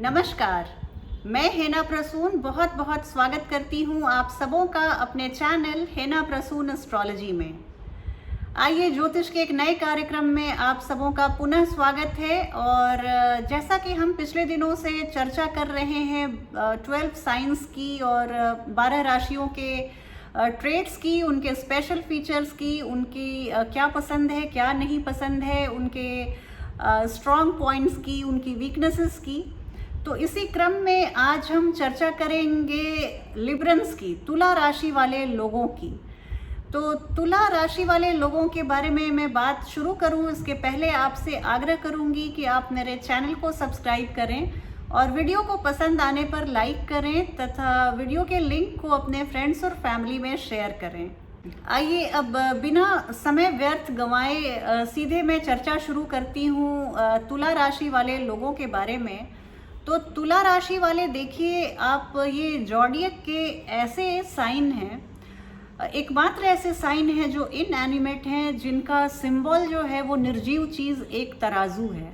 नमस्कार, मैं हेना प्रसून बहुत बहुत स्वागत करती हूँ आप सबों का अपने चैनल हेना प्रसून एस्ट्रोलॉजी में। आइए, ज्योतिष के एक नए कार्यक्रम में आप सबों का पुनः स्वागत है। और जैसा कि हम पिछले दिनों से चर्चा कर रहे हैं 12 साइंस की और 12 राशियों के ट्रेड्स की, उनके स्पेशल फीचर्स की, उनकी क्या पसंद है क्या नहीं पसंद है, उनके स्ट्रॉन्ग पॉइंट्स की, उनकी वीकनेसेस की। तो इसी क्रम में आज हम चर्चा करेंगे लिब्रंस की, तुला राशि वाले लोगों की। तो तुला राशि वाले लोगों के बारे में मैं बात शुरू करूं इसके पहले आपसे आग्रह करूंगी कि आप मेरे चैनल को सब्सक्राइब करें और वीडियो को पसंद आने पर लाइक करें तथा वीडियो के लिंक को अपने फ्रेंड्स और फैमिली में शेयर करें। आइए, अब बिना समय व्यर्थ गंवाए सीधे मैं चर्चा शुरू करती हूँ तुला राशि वाले लोगों के बारे में। तो तुला राशि वाले, देखिए आप, ये जॉडियक के ऐसे साइन हैं, एकमात्र ऐसे साइन हैं जो इनएनिमेट हैं, जिनका सिंबल जो है वो निर्जीव चीज़ एक तराजू है।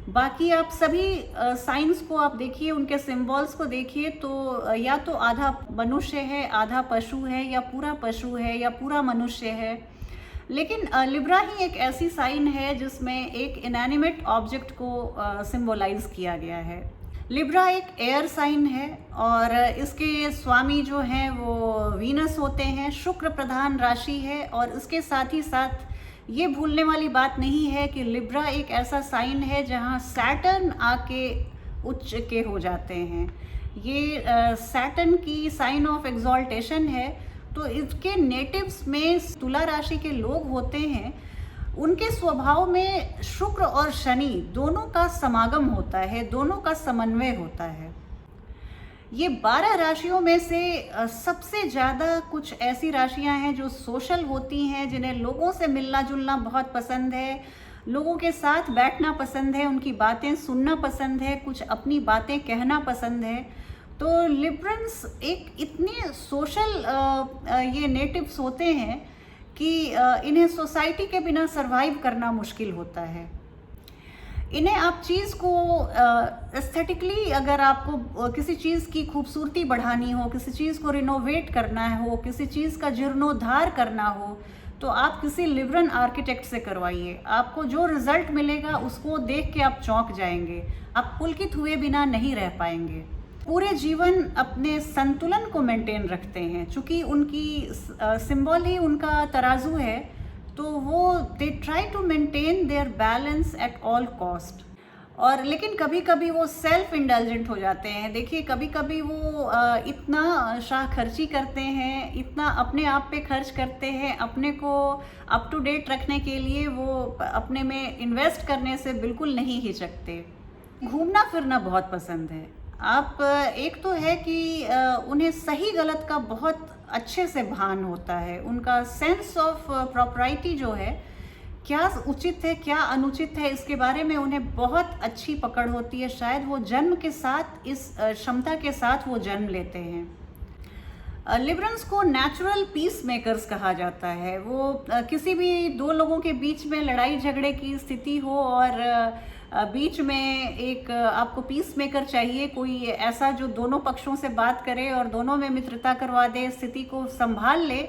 बाकी आप सभी साइंस को आप देखिए, उनके सिंबल्स को देखिए, तो या तो आधा मनुष्य है, आधा पशु है, या पूरा पशु है, या पूरा मनुष्य है। लेकिन लिब्रा ही एक ऐसी साइन है जिसमें एक इनएनिमेट ऑब्जेक्ट को सिंबलाइज किया गया है। लिब्रा एक एयर साइन है और इसके स्वामी जो हैं वो वीनस होते हैं, शुक्र प्रधान राशि है। और इसके साथ ही साथ ये भूलने वाली बात नहीं है कि लिब्रा एक ऐसा साइन है जहां सैटर्न आके उच्च के हो जाते हैं। ये सैटर्न की साइन ऑफ एक्सॉल्टेशन है। तो इसके नेटिव्स में तुला राशि के लोग होते हैं, उनके स्वभाव में शुक्र और शनि दोनों का समागम होता है, दोनों का समन्वय होता है। ये 12 राशियों में से सबसे ज़्यादा कुछ ऐसी राशियां हैं जो सोशल होती हैं, जिन्हें लोगों से मिलना जुलना बहुत पसंद है, लोगों के साथ बैठना पसंद है, उनकी बातें सुनना पसंद है, कुछ अपनी बातें कहना पसंद है। तो लिब्रंस एक इतने सोशल ये नेटिव्स होते हैं कि इन्हें सोसाइटी के बिना सरवाइव करना मुश्किल होता है। इन्हें आप चीज़ को एस्थेटिकली, अगर आपको किसी चीज़ की खूबसूरती बढ़ानी हो, किसी चीज़ को रिनोवेट करना हो, किसी चीज़ का जीर्णोद्धार करना हो, तो आप किसी लिब्रन आर्किटेक्ट से करवाइए। आपको जो रिजल्ट मिलेगा उसको देख के आप चौंक जाएंगे, आप पुलकित हुए बिना नहीं रह पाएंगे। पूरे जीवन अपने संतुलन को मेंटेन रखते हैं, चूँकि उनकी सिंबल ही उनका तराजू है, तो वो they try to maintain their balance at all cost. और लेकिन कभी कभी वो सेल्फ इंडल्जेंट हो जाते हैं। देखिए, कभी कभी वो इतना शाह खर्ची करते हैं, इतना अपने आप पे खर्च करते हैं, अपने को अप टू डेट रखने के लिए वो अपने में इन्वेस्ट करने से बिल्कुल नहीं हिचकते। घूमना फिरना बहुत पसंद है। आप, एक तो है कि उन्हें सही गलत का बहुत अच्छे से भान होता है। उनका सेंस ऑफ प्रॉपराइटी जो है, क्या उचित है क्या अनुचित है, इसके बारे में उन्हें बहुत अच्छी पकड़ होती है। शायद वो जन्म के साथ इस क्षमता के साथ वो जन्म लेते हैं। लिब्रंस को नेचुरल पीस मेकर्स कहा जाता है। वो किसी भी दो लोगों के बीच में लड़ाई झगड़े की स्थिति हो और बीच में एक आपको पीस मेकर चाहिए, कोई ऐसा जो दोनों पक्षों से बात करे और दोनों में मित्रता करवा दे, स्थिति को संभाल ले,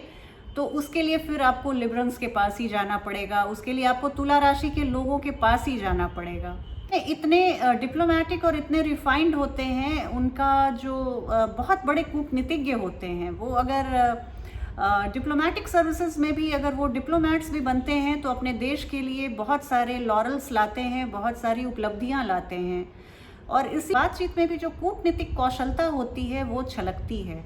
तो उसके लिए फिर आपको लिब्रंस के पास ही जाना पड़ेगा, उसके लिए आपको तुला राशि के लोगों के पास ही जाना पड़ेगा। इतने डिप्लोमेटिक और इतने रिफाइंड होते हैं, उनका जो बहुत बड़े कूटनीतिज्ञ होते हैं। वो अगर डिप्लोमेटिक सर्विसेज में भी अगर वो डिप्लोमेट्स भी बनते हैं तो अपने देश के लिए बहुत सारे लॉरल्स लाते हैं, बहुत सारी उपलब्धियां लाते हैं। और इस बातचीत में भी जो कूटनीतिक कौशलता होती है वो छलकती है।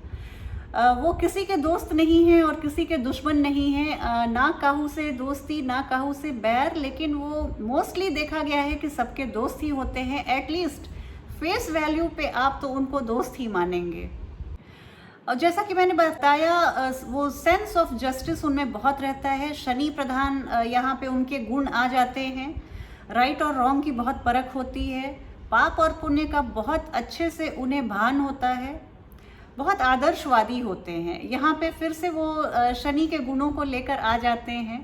वो किसी के दोस्त नहीं हैं और किसी के दुश्मन नहीं हैं, ना काहू से दोस्ती ना काहू से बैर, लेकिन वो मोस्टली देखा गया है कि सबके दोस्त ही होते हैं। एटलीस्ट फेस वैल्यू पे आप तो उनको दोस्त ही मानेंगे। और जैसा कि मैंने बताया, वो सेंस ऑफ जस्टिस उनमें बहुत रहता है। शनि प्रधान यहाँ पे उनके गुण आ जाते हैं। राइट और रॉन्ग की बहुत परख होती है। पाप और पुण्य का बहुत अच्छे से उन्हें भान होता है। बहुत आदर्शवादी होते हैं। यहाँ पे फिर से वो शनि के गुणों को लेकर आ जाते हैं।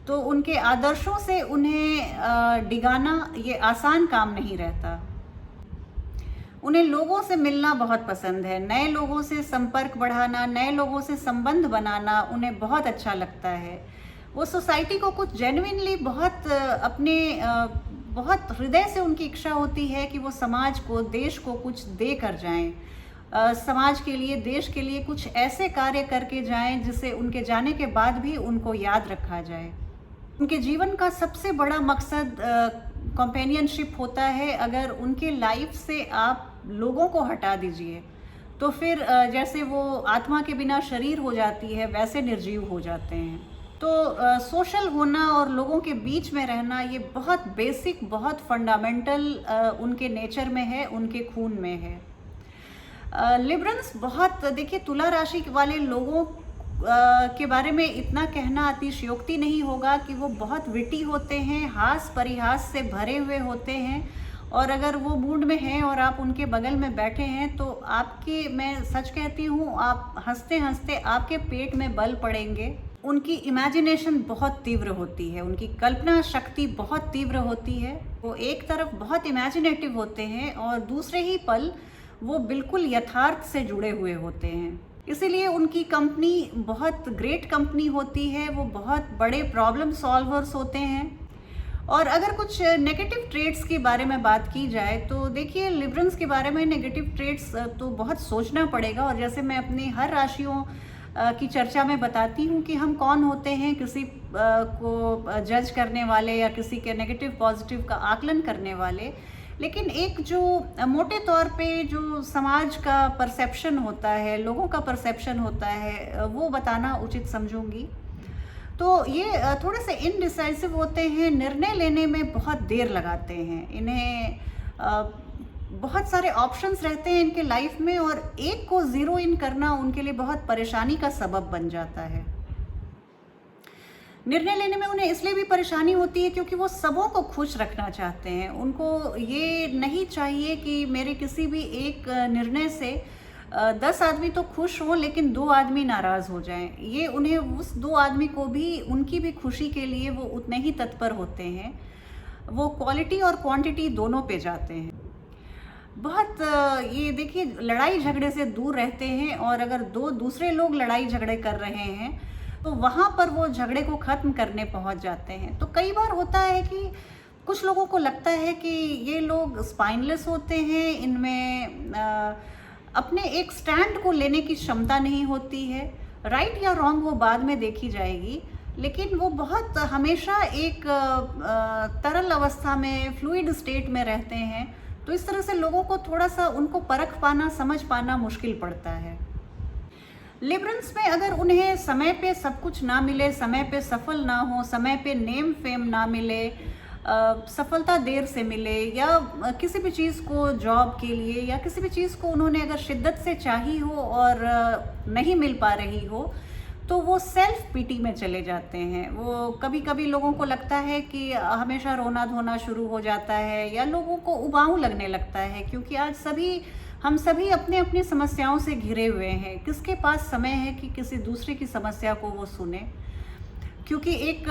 तो उनके आदर्शों से उन्हें डिगाना ये आसान काम नहीं रहता। उन्हें लोगों से मिलना बहुत पसंद है, नए लोगों से संपर्क बढ़ाना, नए लोगों से संबंध बनाना उन्हें बहुत अच्छा लगता है। वो सोसाइटी को कुछ जेन्युइनली बहुत हृदय से उनकी इच्छा होती है कि वो समाज को, देश को कुछ दे कर जाएं। समाज के लिए, देश के लिए कुछ ऐसे कार्य करके जाएं जिसे उनके जाने के बाद भी उनको याद रखा जाए। उनके जीवन का सबसे बड़ा मकसद कंपेनियनशिप होता है। अगर उनके लाइफ से आप लोगों को हटा दीजिए तो फिर जैसे वो आत्मा के बिना शरीर हो जाती है, वैसे निर्जीव हो जाते हैं। तो सोशल होना और लोगों के बीच में रहना ये बहुत बेसिक, बहुत फंडामेंटल उनके नेचर में है, उनके खून में है। लिब्रन्स बहुत, देखिए, तुला राशि वाले लोगों के बारे में इतना कहना अतिशयोक्ति नहीं होगा कि वो बहुत विटी होते हैं, हास परिहास से भरे हुए होते हैं। और अगर वो मूड में हैं और आप उनके बगल में बैठे हैं तो मैं सच कहती हूँ, आप हंसते हंसते आपके पेट में बल पड़ेंगे। उनकी इमेजिनेशन बहुत तीव्र होती है, उनकी कल्पना शक्ति बहुत तीव्र होती है। वो एक तरफ बहुत इमेजिनेटिव होते हैं और दूसरे ही पल वो बिल्कुल यथार्थ से जुड़े हुए होते हैं। इसीलिए उनकी कंपनी बहुत ग्रेट कंपनी होती है, वो बहुत बड़े प्रॉब्लम सॉल्वर्स होते हैं। और अगर कुछ नेगेटिव ट्रेड्स के बारे में बात की जाए तो देखिए, लिब्रन्स के बारे में नेगेटिव ट्रेड्स तो बहुत सोचना पड़ेगा। और जैसे मैं अपनी हर राशियों की चर्चा में बताती हूँ कि हम कौन होते हैं, किसी को जज करने वाले या किसी के नेगेटिव पॉजिटिव का आकलन करने वाले। लेकिन एक जो मोटे तौर पे जो समाज का परसेप्शन होता है, लोगों का परसेप्शन होता है, वो बताना उचित समझूंगी। तो ये थोड़े से इनडिसाइसिव होते हैं, निर्णय लेने में बहुत देर लगाते हैं। इन्हें बहुत सारे ऑप्शंस रहते हैं इनके लाइफ में और एक को ज़ीरो इन करना उनके लिए बहुत परेशानी का सबब बन जाता है। निर्णय लेने में उन्हें इसलिए भी परेशानी होती है क्योंकि वो सबों को खुश रखना चाहते हैं। उनको ये नहीं चाहिए कि मेरे किसी भी एक निर्णय से 10 आदमी तो खुश हों लेकिन 2 आदमी नाराज़ हो जाएं। ये उन्हें उस 2 आदमी को भी, उनकी भी खुशी के लिए वो उतने ही तत्पर होते हैं। वो क्वालिटी और क्वांटिटी दोनों पे जाते हैं। बहुत ये देखिए, लड़ाई झगड़े से दूर रहते हैं और अगर दूसरे लोग लड़ाई झगड़े कर रहे हैं तो वहाँ पर वो झगड़े को ख़त्म करने पहुँच जाते हैं। तो कई बार होता है कि कुछ लोगों को लगता है कि ये लोग स्पाइनलेस होते हैं, इनमें अपने एक स्टैंड को लेने की क्षमता नहीं होती है। राइट या रॉन्ग वो बाद में देखी जाएगी, लेकिन वो बहुत हमेशा एक तरल अवस्था में, फ्लूइड स्टेट में रहते हैं। तो इस तरह से लोगों को थोड़ा सा उनको परख पाना, समझ पाना मुश्किल पड़ता है। लिब्रन्स में अगर उन्हें समय पे सब कुछ ना मिले, समय पे सफल ना हो, समय पे नेम फेम ना मिले, सफलता देर से मिले, या किसी भी चीज़ को, जॉब के लिए या किसी भी चीज़ को उन्होंने अगर शिद्दत से चाही हो और नहीं मिल पा रही हो, तो वो सेल्फ पीटी में चले जाते हैं। वो कभी कभी लोगों को लगता है कि हमेशा रोना धोना शुरू हो जाता है या लोगों को उबाऊ लगने लगता है, क्योंकि आज हम सभी अपने अपनी समस्याओं से घिरे हुए हैं। किसके पास समय है कि किसी दूसरे की समस्या को वो सुने। क्योंकि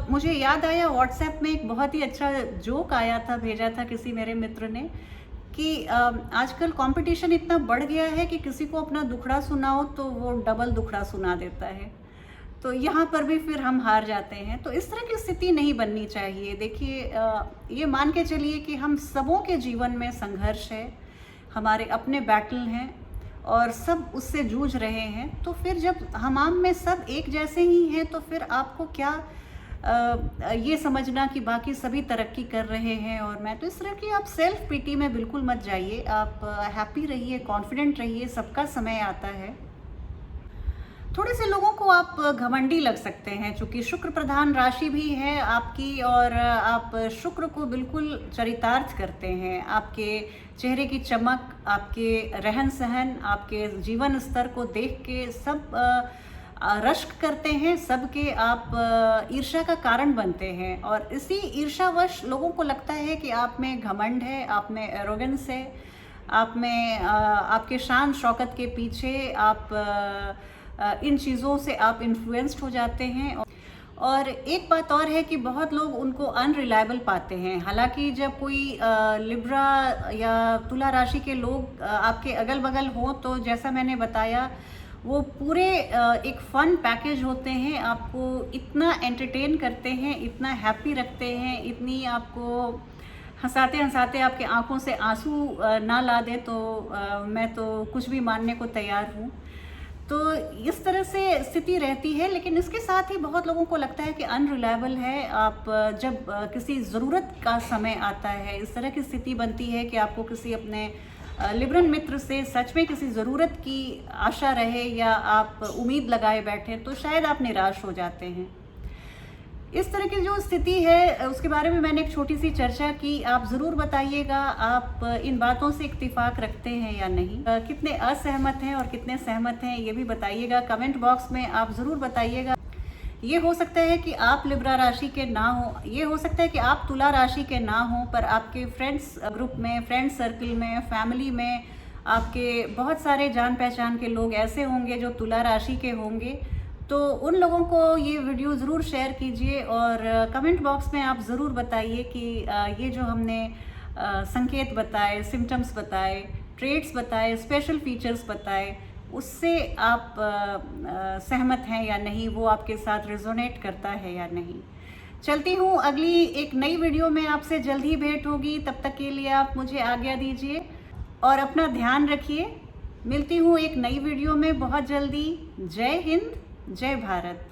मुझे याद आया, व्हाट्सएप में एक बहुत ही अच्छा जोक आया था, भेजा था किसी मेरे मित्र ने, कि आजकल कंपटीशन इतना बढ़ गया है कि किसी को अपना दुखड़ा सुनाओ तो वो डबल दुखड़ा सुना देता है। तो यहाँ पर भी फिर हम हार जाते हैं। तो इस तरह की स्थिति नहीं बननी चाहिए। देखिए, ये मान के चलिए कि हम सबों के जीवन में संघर्ष है, हमारे अपने बैटल हैं और सब उससे जूझ रहे हैं। तो फिर जब हमाम में सब एक जैसे ही हैं तो फिर आपको क्या ये समझना कि बाकी सभी तरक्की कर रहे हैं और मैं, तो इस तरह की आप सेल्फ पीटी में बिल्कुल मत जाइए। आप हैप्पी रहिए, कॉन्फिडेंट रहिए, सबका समय आता है। थोड़े से लोगों को आप घमंडी लग सकते हैं, चूँकि शुक्र प्रधान राशि भी है आपकी और आप शुक्र को बिल्कुल चरितार्थ करते हैं। आपके चेहरे की चमक, आपके रहन सहन, आपके जीवन स्तर को देख के सब रश्क करते हैं, सबके आप ईर्ष्या का कारण बनते हैं। और इसी ईर्ष्यावश लोगों को लगता है कि आप में घमंड है, आप में एरोगेंस है, आप में आपके शान शौकत के पीछे आप इन चीज़ों से आप इन्फ्लुएंस्ड हो जाते हैं। और एक बात और है कि बहुत लोग उनको अनरिलायबल पाते हैं। हालांकि जब कोई लिब्रा या तुला राशि के लोग आपके अगल बगल हों तो जैसा मैंने बताया वो पूरे एक फ़न पैकेज होते हैं, आपको इतना एंटरटेन करते हैं, इतना हैप्पी रखते हैं, इतनी आपको हंसाते हंसाते आपके आंखों से आंसू ना ला दे तो मैं तो कुछ भी मानने को तैयार हूँ। तो इस तरह से स्थिति रहती है, लेकिन इसके साथ ही बहुत लोगों को लगता है कि अनरिलायबल है। आप जब किसी ज़रूरत का समय आता है, इस तरह की स्थिति बनती है कि आपको किसी अपने लिब्रन मित्र से सच में किसी ज़रूरत की आशा रहे या आप उम्मीद लगाए बैठे तो शायद आप निराश हो जाते हैं। इस तरह की जो स्थिति है उसके बारे में मैंने एक छोटी सी चर्चा की। आप ज़रूर बताइएगा आप इन बातों से इत्तेफाक रखते हैं या नहीं, कितने असहमत हैं और कितने सहमत हैं ये भी बताइएगा। कमेंट बॉक्स में आप ज़रूर बताइएगा। ये हो सकता है कि आप लिब्रा राशि के ना हो, ये हो सकता है कि आप तुला राशि के ना हो, पर आपके फ्रेंड्स ग्रुप में, फ्रेंड्स सर्कल में, फैमिली में आपके बहुत सारे जान पहचान के लोग ऐसे होंगे जो तुला राशि के होंगे। तो उन लोगों को ये वीडियो ज़रूर शेयर कीजिए और कमेंट बॉक्स में आप ज़रूर बताइए कि ये जो हमने संकेत बताए, सिम्टम्स बताए, ट्रेट्स बताए, स्पेशल फीचर्स बताए, उससे आप सहमत हैं या नहीं, वो आपके साथ रेजोनेट करता है या नहीं। चलती हूँ, अगली एक नई वीडियो में आपसे जल्द ही भेंट होगी। तब तक के लिए आप मुझे आज्ञा दीजिए और अपना ध्यान रखिए। मिलती हूँ एक नई वीडियो में बहुत जल्दी। जय हिंद, जय भारत।